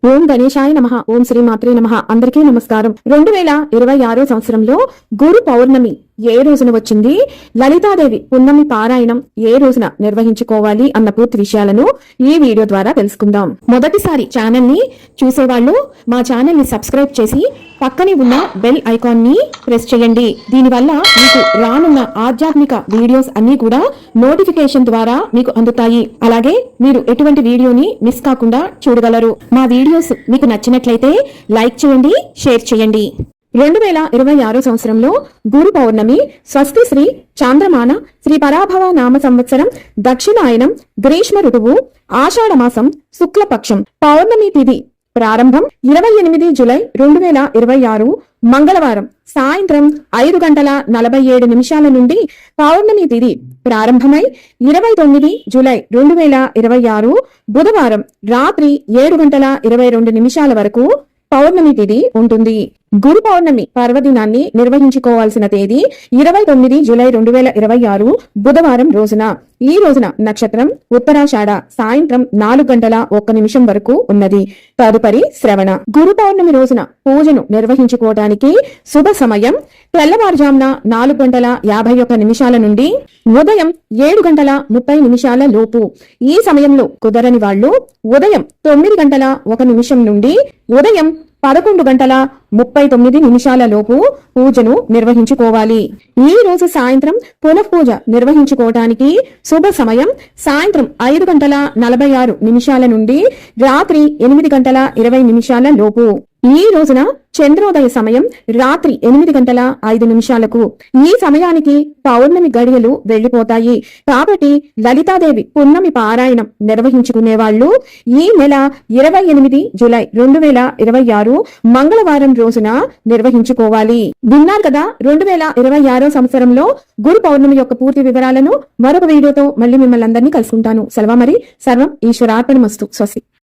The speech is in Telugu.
ఓం గణేశాయ నమః. ఓం శ్రీ మాత్రే నమః. అందరికీ నమస్కారం. 2026 సంవత్సరంలో గురు పౌర్ణమి ఏ రోజున వచ్చింది, లలితాదేవి పున్నమి పారాయణం ఏ రోజున నిర్వహించుకోవాలి అన్న పూర్తి విషయాలను ఈ వీడియో ద్వారా తెలుసుకుందాం. మొదటిసారి ఛానల్ ని చూసేవాళ్ళు మా ఛానల్ ని సబ్స్క్రైబ్ చేసి పక్కనే ఉన్న బెల్ ఐకాన్ ని ప్రెస్ చేయండి. దీనివల్ల మీకు రానున్న ఆధ్యాత్మిక వీడియోస్ అన్ని కూడా నోటిఫికేషన్ ద్వారా మీకు అందుతాయి. అలాగే మీరు ఎటువంటి వీడియోని మిస్ కాకుండా చూడగలరు. మా వీడియోస్ మీకు నచ్చినట్లయితే లైక్ చేయండి, షేర్ చేయండి. 2026 సంవత్సరంలో గురు పౌర్ణమి స్వస్తి శ్రీ చాంద్రమాన శ్రీ పరాభవ నామ సంవత్సరం దక్షిణాయనం గ్రీష్మ ఋతువు ఆషాఢమాసం శుక్లపక్షం పౌర్ణమి తిథి ప్రారంభం 28 జూలై 2026 మంగళవారం సాయంత్రం 5:47 నుండి పౌర్ణమి తిథి ప్రారంభమై 29 జూలై 2026 బుధవారం రాత్రి 7:22 వరకు పౌర్ణమి తిథి ఉంటుంది. గురు పౌర్ణమి పర్వదినాన్ని నిర్వహించుకోవాల్సిన తేదీ 29 జూలై 2026 బుధవారం రోజున. ఈ రోజున నక్షత్రం ఉత్తరాషాఢ సాయంత్రం 4:01 వరకు ఉన్నది. తదుపరి శ్రవణ. గురు పౌర్ణమి రోజున పూజను నిర్వహించుకోవడానికి శుభ సమయం తెల్లవారుజామున 4:51 నుండి ఉదయం 7:30 లోపు. ఈ సమయంలో కుదరని వాళ్ళు ఉదయం 9:01 నుండి ఉదయం 11:39 లోపు పూజను నిర్వహించుకోవాలి. ఈ రోజు సాయంత్రం పునఃపూజ నిర్వహించుకోవటానికి శుభ సమయం సాయంత్రం 5:46 నుండి రాత్రి 8:20 లోపు. ఈ రోజున చంద్రోదయ సమయం రాత్రి 8:05 ఈ సమయానికి పౌర్ణమి గడియలు వెళ్లిపోతాయి. కాబట్టి లలితాదేవి పున్నమి పారాయణం నిర్వహించుకునే వాళ్ళు ఈ నెల 28 జూలై 2026 మంగళవారం రోజున నిర్వహించుకోవాలి. విన్నారు కదా 2026 సంవత్సరంలో గురు పౌర్ణమి యొక్క పూర్తి వివరాలను. మరొక వీడియోతో మళ్ళీ మిమ్మల్ని అందరినీ కలుసుకుంటాను. సెలవు మరి. సర్వం ఈశ్వరార్పణమస్తు. స్వస్తి.